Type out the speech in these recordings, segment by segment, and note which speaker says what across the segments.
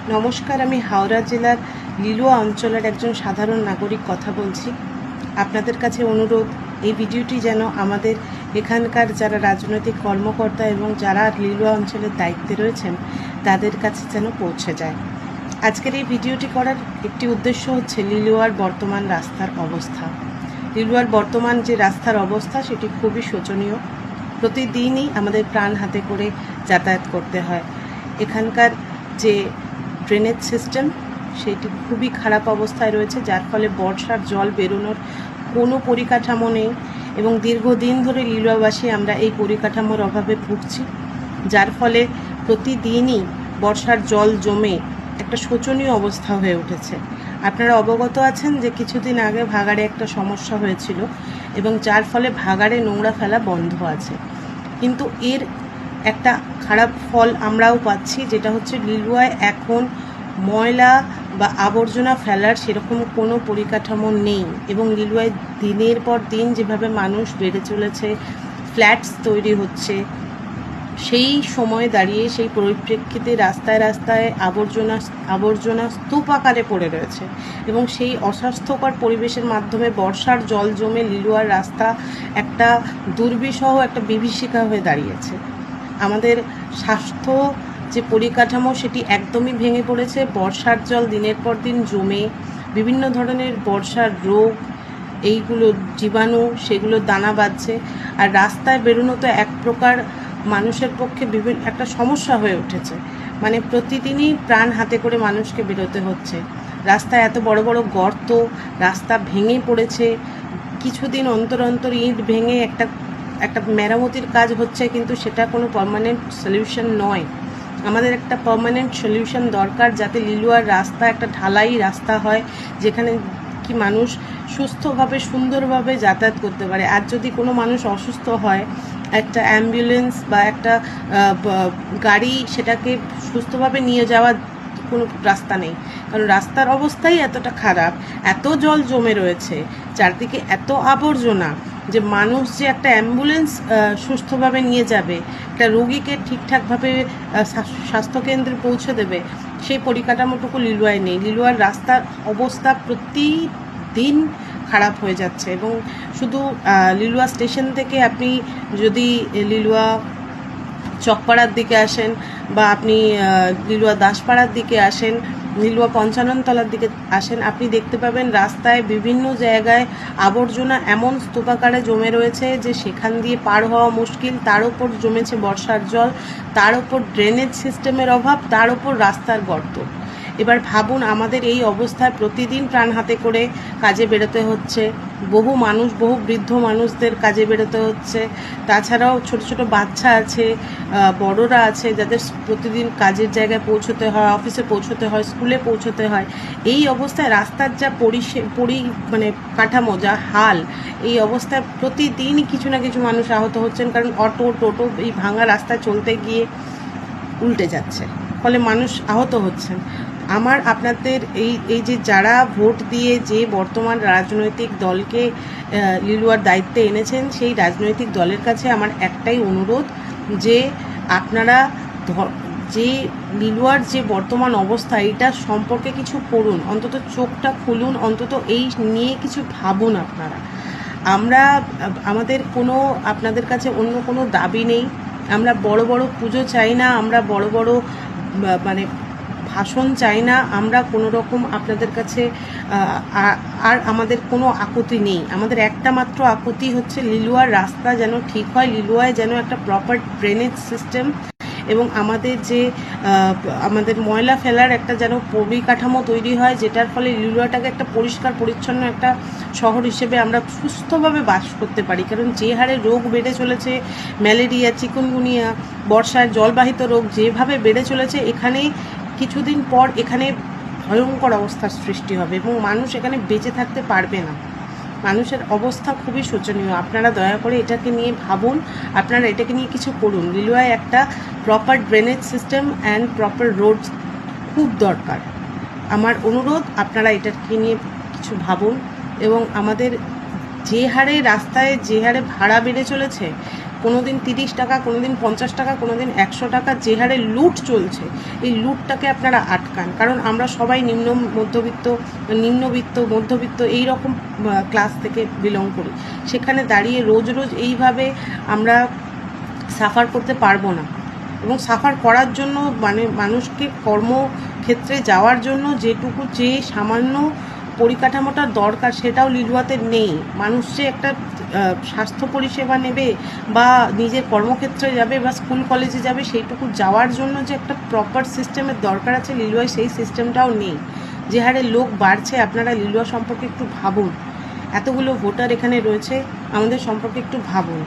Speaker 1: নমস্কার, আমি হাওড়া জেলার লিলুয়া অঞ্চলের একজন সাধারণ নাগরিক কথা বলছি। আপনাদের কাছে অনুরোধ, এই ভিডিওটি যেন আমাদের এখানকার যারা রাজনৈতিক কর্মকর্তা এবং যারা লিলুয়া অঞ্চলের দায়িত্বে রয়েছেন তাদের কাছে যেন পৌঁছে যায়। আজকের এই ভিডিওটি করার একটি উদ্দেশ্য হচ্ছে লিলুয়ার বর্তমান রাস্তার অবস্থা। লিলুয়ার বর্তমান যে রাস্তার অবস্থা সেটি খুবই শোচনীয়। প্রতিদিনই আমাদের প্রাণ হাতে করে যাতায়াত করতে হয়। এখানকার যে ড্রেনেজ সিস্টেম সেটি খুবই খারাপ অবস্থায় রয়েছে, যার ফলে বর্ষার জল বেরোনোর কোনো পরিকাঠামো নেই এবং দীর্ঘদিন ধরে লিলুয়াবাসী আমরা এই পরিকাঠামোর অভাবে ভুগছি, যার ফলে প্রতিদিনই বর্ষার জল জমে একটা শোচনীয় অবস্থা হয়ে উঠেছে। আপনারা অবগত আছেন যে কিছুদিন আগে ভাগাড়ে একটা সমস্যা হয়েছিল এবং যার ফলে ভাগাড়ে নোংরা ফেলা বন্ধ আছে, কিন্তু এর একটা খারাপ ফল আমরাও পাচ্ছি, যেটা হচ্ছে লিলুয়ায় এখন ময়লা বা আবর্জনা ফেলার সেরকম কোনো পরিকাঠামো নেই এবং লিলুয়ায় দিনের পর দিন যেভাবে মানুষ বেড়ে চলেছে, ফ্ল্যাটস তৈরি হচ্ছে, সেই সময় দাঁড়িয়ে সেই পরিপ্রেক্ষিতে রাস্তায় রাস্তায় আবর্জনা স্তূপ আকারে পড়ে রয়েছে এবং সেই অস্বাস্থ্যকর পরিবেশের মাধ্যমে বর্ষার জল জমে লিলুয়ার রাস্তা একটা দুর্বিষহ একটা বিভীষিকা হয়ে দাঁড়িয়েছে। আমাদের স্বাস্থ্য যে পরিকাঠামো সেটি একদমই ভেঙে পড়েছে। বর্ষার জল দিনের পর দিন জমে বিভিন্ন ধরনের বর্ষার রোগ, এইগুলো জীবাণু, সেগুলো দানা বাঁধছে। আর রাস্তায় বেরোনো তো এক প্রকার মানুষের পক্ষে একটা সমস্যা হয়ে উঠেছে। মানে প্রতিদিনই প্রাণ হাতে করে মানুষকে বেরোতে হচ্ছে। রাস্তায় এত বড় বড় গর্ত, রাস্তা ভেঙে পড়েছে। কিছুদিন অন্তর অন্তর ইট ভেঙে একটা মেরামতির কাজ হচ্ছে, কিন্তু সেটা কোনো পার্মানেন্ট সলিউশন নয়। আমাদের একটা পার্মানেন্ট সলিউশন দরকার, যাতে লিলুয়ার রাস্তা একটা ঢালাই রাস্তা হয়, যেখানে কি মানুষ সুস্থভাবে সুন্দরভাবে যাতায়াত করতে পারে। আর যদি কোনো মানুষ অসুস্থ হয়, একটা অ্যাম্বুলেন্স বা একটা গাড়ি সেটাকে সুস্থভাবে নিয়ে যাওয়ার কোনো রাস্তা নেই, কারণ রাস্তার অবস্থাই এতটা খারাপ, এত জল জমে রয়েছে, চারদিকে এত আবর্জনা, যে মানুষ যে একটা অ্যাম্বুলেন্স সুস্থভাবে নিয়ে যাবে, একটা রোগীকে ঠিকঠাকভাবে স্বাস্থ্যকেন্দ্রে পৌঁছে দেবে, সেই পরিকাঠামোটুকু লিলুয়ায় নেই। লিলুয়ার রাস্তার অবস্থা প্রতিদিন খারাপ হয়ে যাচ্ছে এবং শুধু লিলুয়া স্টেশন থেকে আপনি যদি লিলুয়া চকপাড়ার দিকে আসেন বা আপনি লিলুয়া দাসপাড়ার দিকে আসেন, লিলুয়া পঞ্চাননতলার দিকে আসেন, আপনি দেখতে পাবেন রাস্তায় বিভিন্ন জায়গায় আবর্জনা এমন স্তূপাকারে জমে রয়েছে যে সেখান দিয়ে পার হওয়া মুশকিল। তার উপর জমেছে বর্ষার জল, তার উপর ড্রেনেজ সিস্টেমের অভাব, তার উপর রাস্তার গর্ত। এবার ভাবুন, আমাদের এই অবস্থায় প্রতিদিন প্রাণ হাতে করে কাজে বেরোতে হচ্ছে, বহু বৃদ্ধ মানুষদের কাজে বেরোতে হচ্ছে। তাছাড়াও ছোট ছোট বাচ্চা আছে, বড়রা আছে, যাদের প্রতিদিন কাজের জায়গায় পৌঁছতে হয়, অফিসে পৌঁছতে হয়, স্কুলে পৌঁছতে হয়। এই অবস্থায় রাস্তার যা মানে কাঠামো, যা হাল, এই অবস্থায় প্রতিদিনই কিছু না কিছু মানুষ আহত হচ্ছেন, কারণ অটো টোটো এই ভাঙা রাস্তায় চলতে গিয়ে উল্টে যাচ্ছে, ফলে মানুষ আহত হচ্ছেন। আমার আপনাদের এই যে যারা ভোট দিয়ে যে বর্তমান রাজনৈতিক দলকে লিলুয়ার দায়িত্বে এনেছেন, সেই রাজনৈতিক দলের কাছে আমার একটাই অনুরোধ, যে আপনারা যে লিলুয়ার যে বর্তমান অবস্থা, এটা সম্পর্কে কিছু করুন, অন্তত চোখটা খুলুন, অন্তত এই নিয়ে কিছু ভাবুন আপনারা। আমাদের কোনো আপনাদের কাছে অন্য কোনো দাবি নেই। আমরা বড় বড় পুজো চাই না, আমরা বড় বড় মানে ভাষণ চাই না, আমরা কোনো রকম আপনাদের কাছে আর আমাদের কোনো আকুতি নেই। আমাদের একটা মাত্র আকুতি হচ্ছে লিলুয়ার রাস্তা যেন ঠিক হয়, লিলুয়ায় যেন একটা প্রপার ড্রেনেজ সিস্টেম এবং আমাদের ময়লা ফেলার একটা যেন পরিকাঠামো তৈরি হয়, যেটার ফলে লিলুয়াটাকে একটা পরিষ্কার পরিচ্ছন্ন একটা শহর হিসেবে আমরা সুস্থভাবে বাস করতে পারি। কারণ যে হারে রোগ বেড়ে চলেছে, ম্যালেরিয়া, চিকুনগুনিয়া, বর্ষার জলবাহিত রোগ যেভাবে বেড়ে চলেছে, এখানে কিছুদিন পর এখানে ভয়ঙ্কর অবস্থার সৃষ্টি হবে এবং মানুষ এখানে বেঁচে থাকতে পারবে না। মানুষের অবস্থা খুবই শোচনীয়। আপনারা দয়া করে এটাকে নিয়ে ভাবুন, আপনারা এটাকে নিয়ে কিছু করুন। লিলুয়ায় একটা proper drainage system and proper road খুব দরকার। আমার অনুরোধ, আপনারা এটাকে নিয়ে কিছু ভাবুন। এবং আমাদের যে হারে রাস্তায় যে হারে ভাড়া বেড়ে চলেছে, কোনো দিন 30 টাকা, কোনো দিন 50 টাকা, কোনো দিন 100 টাকা, যে হারে লুট চলছে, এই লুটটাকে আপনারা আটকান। কারণ আমরা সবাই নিম্নবিত্ত মধ্যবিত্ত এই রকম ক্লাস থেকে বিলং করি। সেখানে দাঁড়িয়ে রোজ রোজ এইভাবে আমরা সাফার করতে পারবো না। এবং সাফার করার জন্য মানে মানুষকে কর্মক্ষেত্রে যাওয়ার জন্য যে সামান্য পরিকাঠামোটার দরকার সেটাও লিলুয়াতে নেই। মানুষ যে একটা স্বাস্থ্য পরিষেবা নেবে বা নিজের কর্মক্ষেত্রে যাবে বা স্কুল কলেজে যাবে, সেইটুকু যাওয়ার জন্য যে একটা প্রপার সিস্টেমের দরকার আছে, লিলুয়ায় সেই সিস্টেমটাও নেই। যে হারে লোক বাড়ছে, আপনারা লিলুয়া সম্পর্কে একটু ভাবুন। এতগুলো ভোটার এখানে রয়েছে, আমাদের সম্পর্কে একটু ভাবুন।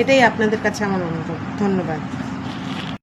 Speaker 1: এটাই আপনাদের কাছে আমার অনুরোধ। ধন্যবাদ।